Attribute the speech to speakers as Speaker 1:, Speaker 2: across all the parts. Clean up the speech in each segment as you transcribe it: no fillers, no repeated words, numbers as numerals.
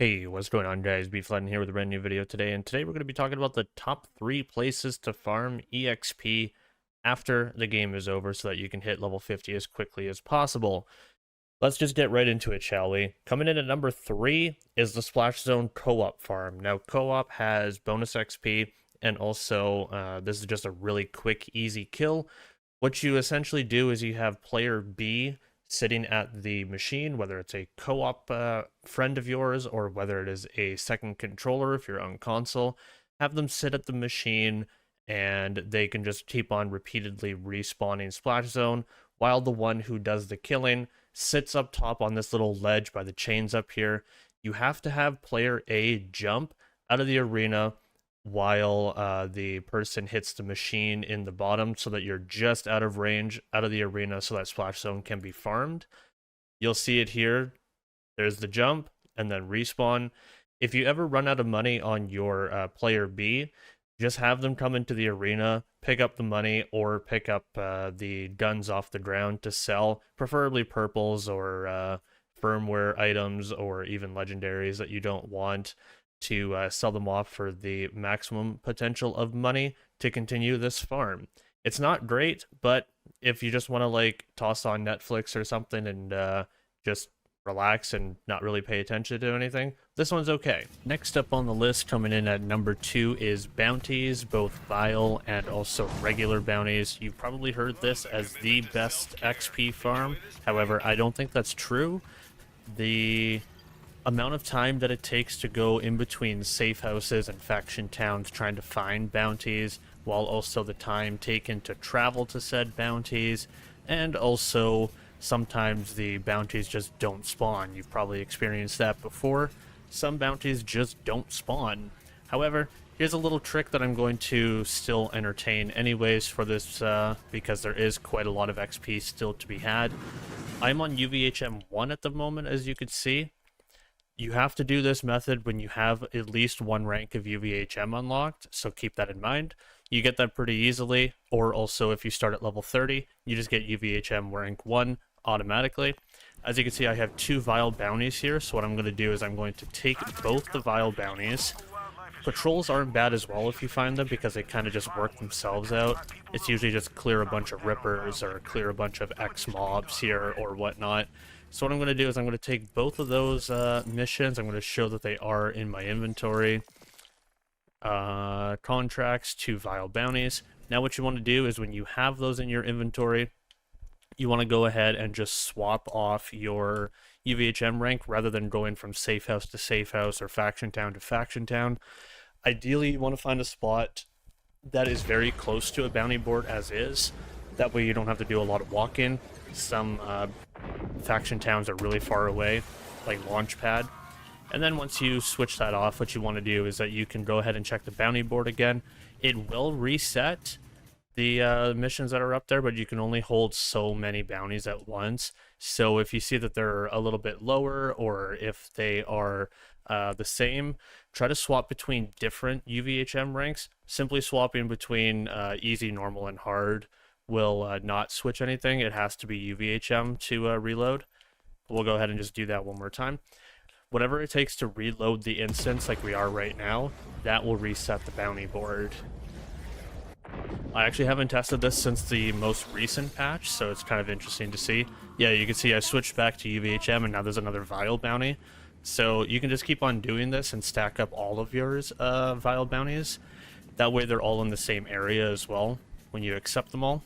Speaker 1: Hey, what's going on, guys? Beeflatin here with a brand new video today, and today we're going to be talking about the top 3 places to farm EXP after the game is over so that you can hit level 50 as quickly as possible. Let's just get right into it, shall we? Coming in at number 3 is the Splashzone Co-op farm. Now, Co-op has bonus XP, and also this is just a really quick, easy kill. What you essentially do is you have player B sitting at the machine, whether it's a co-op friend of yours or whether it is a second controller if you're on console, have them sit at the machine and they can just keep on repeatedly respawning Splash Zone while the one who does the killing sits up top on this little ledge by the chains up here. You have to have player A jump out of the arena while the person hits the machine in the bottom so that you're just out of range out of the arena so that Splash Zone can be farmed. You'll see it here. There's the jump and then respawn. If you ever run out of money on your player B, just have them come into the arena, pick up the money, or pick up the guns off the ground to sell, preferably purples or firmware items or even legendaries that you don't want, to sell them off for the maximum potential of money to continue this farm. It's not great, but if you just want to like toss on Netflix or something and just relax and not really pay attention to anything, this one's okay. Next up on the list, coming in at number 2, is bounties, both vile and also regular bounties. You've probably heard this as the best XP farm. However, I don't think that's true. The amount of time that it takes to go in between safe houses and faction towns trying to find bounties, while also the time taken to travel to said bounties, and also sometimes the bounties just don't spawn. You've probably experienced that before. Some bounties just don't spawn. However, here's a little trick that I'm going to still entertain anyways for this because there is quite a lot of XP still to be had. I'm on UVHM 1 at the moment, as you can see. You have to do this method when you have at least 1 rank of UVHM unlocked, so keep that in mind. You get that pretty easily, or also if you start at level 30, you just get UVHM rank 1 automatically. As you can see, I have 2 vile bounties here, so what I'm going to do is I'm going to take both the vile bounties. Patrols aren't bad as well if you find them because they kind of just work themselves out. It's usually just clear a bunch of rippers or clear a bunch of X mobs here or whatnot. So what I'm going to do is I'm going to take both of those missions. I'm going to show that they are in my inventory. Contracts, 2 vile bounties. Now what you want to do is when you have those in your inventory, you want to go ahead and just swap off your UVHM rank rather than going from safe house to safe house or faction town to faction town. Ideally, you want to find a spot that is very close to a bounty board as is. That way you don't have to do a lot of walk-in. Some faction towns are really far away, like Launchpad. And then once you switch that off, what you want to do is that you can go ahead and check the bounty board again. It will reset the missions that are up there, but you can only hold so many bounties at once. So if you see that they're a little bit lower, or if they are the same, try to swap between different UVHM ranks. Simply swapping between easy, normal, and hard will not switch anything. It has to be UVHM to reload. We'll go ahead and just do that one more time. Whatever it takes to reload the instance like we are right now, that will reset the bounty board. I actually haven't tested this since the most recent patch, so it's kind of interesting to see. Yeah, you can see I switched back to UVHM and now there's another vile bounty. So you can just keep on doing this and stack up all of yours vile bounties. That way they're all in the same area as well when you accept them all.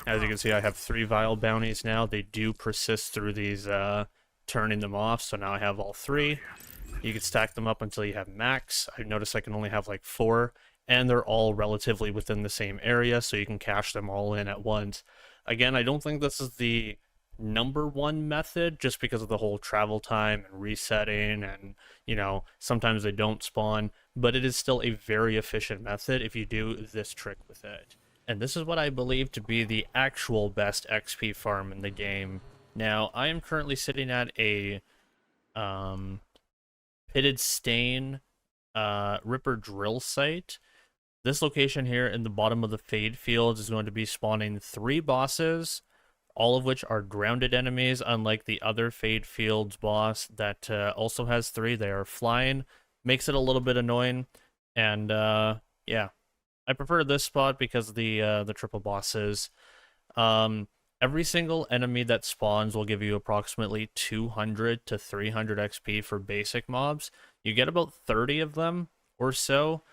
Speaker 1: As you can see, I have 3 vile bounties now. They do persist through these turning them off, so now I have all 3. You can stack them up until you have max. I notice I can only have like 4, and they're all relatively within the same area, so you can cash them all in at once. Again, I don't think this is the #1 method, just because of the whole travel time and resetting, and, you know, sometimes they don't spawn, but it is still a very efficient method if you do this trick with it. And this is what I believe to be the actual best XP farm in the game. Now, I am currently sitting at a pitted stain ripper drill site. This location here in the bottom of the Fade Fields is going to be spawning 3 bosses, all of which are grounded enemies, unlike the other Fade Fields boss that also has 3. They are flying, makes it a little bit annoying, and yeah, I prefer this spot because the triple bosses. Every single enemy that spawns will give you approximately 200 to 300 XP for basic mobs. You get about 30 of them or so.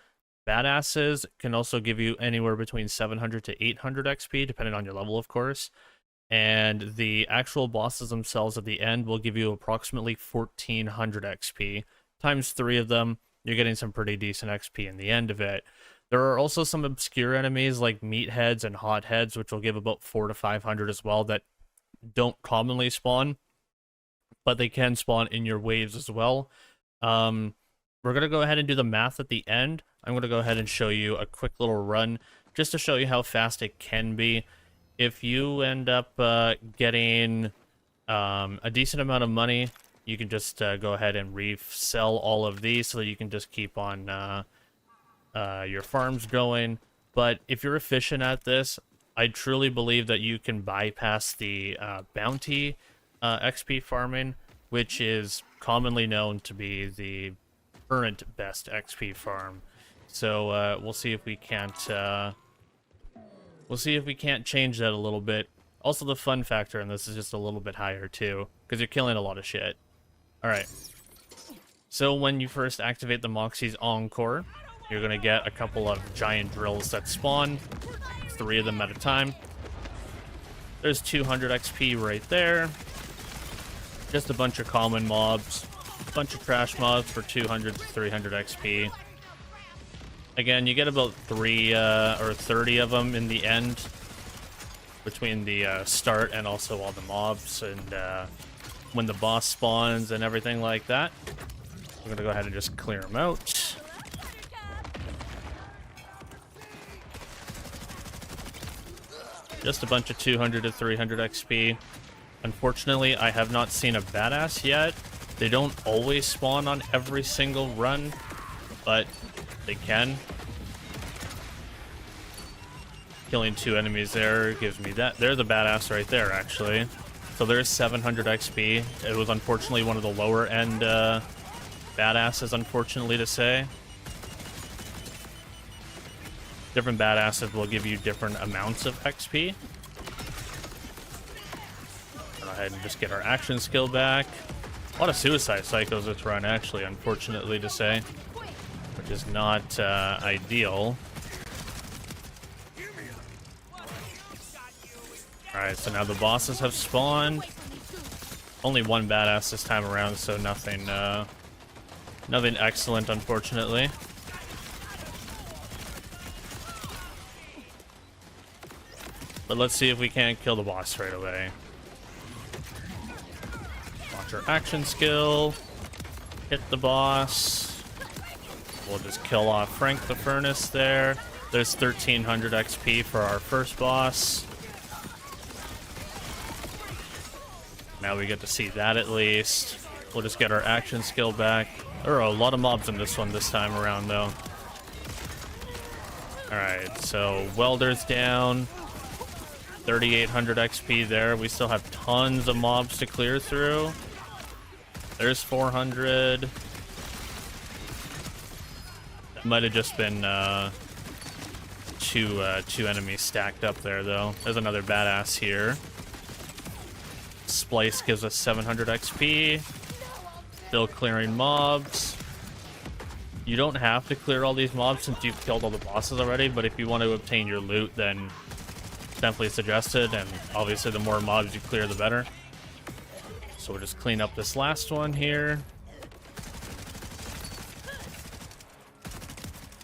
Speaker 1: Badasses can also give you anywhere between 700 to 800 XP, depending on your level, of course. And the actual bosses themselves at the end will give you approximately 1400 XP. Times 3 of them, you're getting some pretty decent XP in the end of it. There are also some obscure enemies like meatheads and hotheads, which will give about 400 to 500 as well, that don't commonly spawn, but they can spawn in your waves as well. We're going to go ahead and do the math at the end. I'm going to go ahead and show you a quick little run just to show you how fast it can be. If you end up getting a decent amount of money, you can just go ahead and resell all of these so that you can just keep on your farms going. But if you're efficient at this, I truly believe that you can bypass the bounty XP farming, which is commonly known to be the current best XP farm. So we'll see if we can't change that a little bit. Also, the fun factor in this is just a little bit higher too, because you're killing a lot of shit. All right. So when you first activate the Moxie's Encore, you're gonna get a couple of giant drills that spawn, 3 of them at a time. There's 200 XP right there. Just a bunch of common mobs, a bunch of trash mobs for 200 to 300 XP. Again, you get about 3 or 30 of them in the end, between the start and also all the mobs, and when the boss spawns and everything like that. I'm gonna go ahead and just clear them out. Just a bunch of 200 to 300 XP. Unfortunately, I have not seen a badass yet. They don't always spawn on every single run, but they can. Killing 2 enemies there gives me that. There's a badass right there, actually. So there's 700 XP. It was unfortunately one of the lower end badasses, unfortunately to say. Different badasses will give you different amounts of XP. Go ahead and just get our action skill back. A lot of suicide cycles this run, actually, unfortunately to say, which is not ideal. Alright, so now the bosses have spawned. Only 1 badass this time around, so nothing excellent, unfortunately. But let's see if we can't kill the boss right away. Launch our action skill. Hit the boss. We'll just kill off Frank the Furnace there. There's 1300 XP for our first boss. Now we get to see that at least. We'll just get our action skill back. There are a lot of mobs in this one this time around, though. Alright, so Welder's down. 3,800 XP there. We still have tons of mobs to clear through. There's 400. That might have just been two enemies stacked up there, though. There's another badass here. Splice gives us 700 XP. Still clearing mobs. You don't have to clear all these mobs since you've killed all the bosses already, but if you want to obtain your loot, then definitely suggested, and obviously the more mobs you clear, the better. So we'll just clean up this last one here.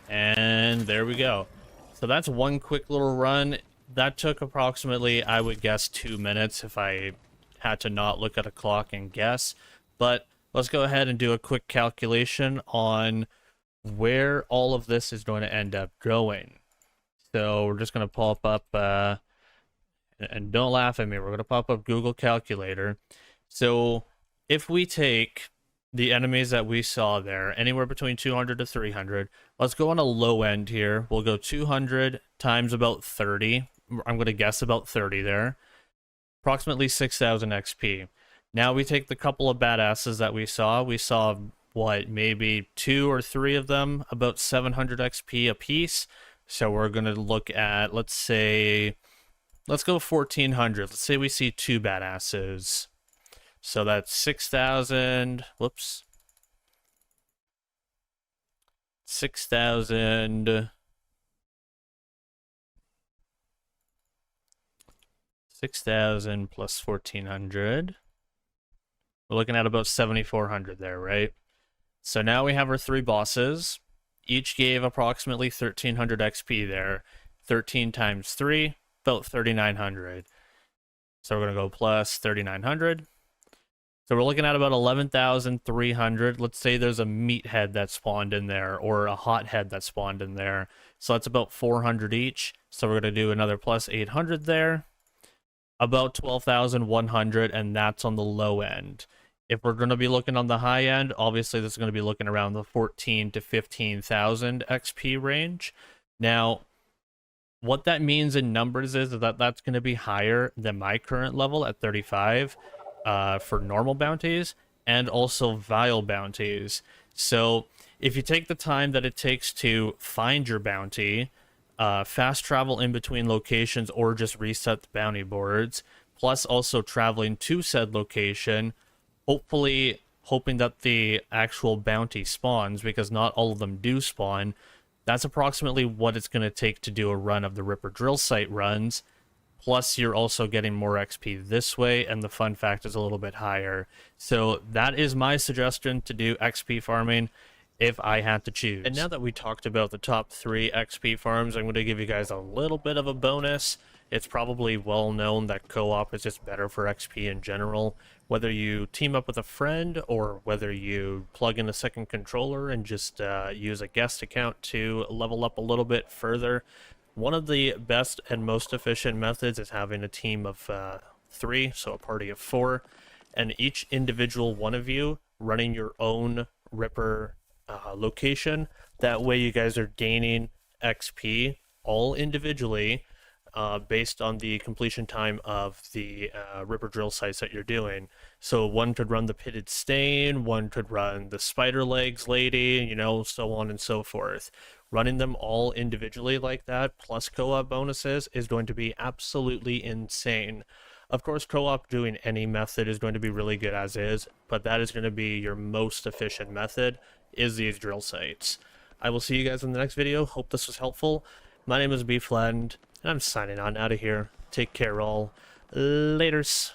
Speaker 1: And there we go. So that's one quick little run. That took approximately, I would guess, 2 minutes if I had to not look at a clock and guess. But let's go ahead and do a quick calculation on where all of this is going to end up going. So we're just going to pop up, and don't laugh at me, we're going to pop up Google Calculator. So if we take the enemies that we saw there, anywhere between 200 to 300, let's go on a low end here. We'll go 200 times about 30. I'm going to guess about 30 there. approximately 6,000 XP. Now we take the couple of badasses that we saw. We saw, what, maybe 2 or 3 of them, about 700 XP a piece. So we're going to look at, let's say, let's go 1,400. Let's say we see 2 badasses. So that's 6,000, whoops. 6,000. 6,000 plus 1,400. We're looking at about 7,400 there, right? So now we have our 3 bosses. Each gave approximately 1,300 XP there. 13 times 3, about 3,900. So we're going to go plus 3,900. So we're looking at about 11,300. Let's say there's a meathead that spawned in there, or a hothead that spawned in there. So that's about 400 each. So we're going to do another plus 800 there. About 12,100, and that's on the low end. If we're going to be looking on the high end, obviously this is going to be looking around the 14 to 15,000 XP range. Now, what that means in numbers is that that's going to be higher than my current level at 35 for normal bounties, and also vile bounties. So if you take the time that it takes to find your bounty, fast travel in between locations, or just reset the bounty boards, plus also traveling to said location, hopefully hoping that the actual bounty spawns, because not all of them do spawn. That's approximately what it's going to take to do a run of the Ripper drill site runs. Plus you're also getting more XP this way, and the fun fact is a little bit higher. So that is my suggestion to do XP farming if I had to choose. And now that we talked about the top 3 XP farms, I'm going to give you guys a little bit of a bonus. It's probably well known that co-op is just better for XP in general. Whether you team up with a friend, or whether you plug in a second controller and just use a guest account to level up a little bit further, one of the best and most efficient methods is having a team of 3, so a party of 4, and each individual one of you running your own Ripper location. That way you guys are gaining XP all individually based on the completion time of the Ripper drill sites that you're doing. So one could run the pitted stain, one could run the spider legs lady, you know, so on and so forth. Running them all individually like that, plus co-op bonuses, is going to be absolutely insane. Of course, co-op doing any method is going to be really good as is, but that is going to be your most efficient method, is these drill sites. I will see you guys in the next video. Hope this was helpful. My name is Wasteland, and I'm signing on out of here. Take care all. Laters.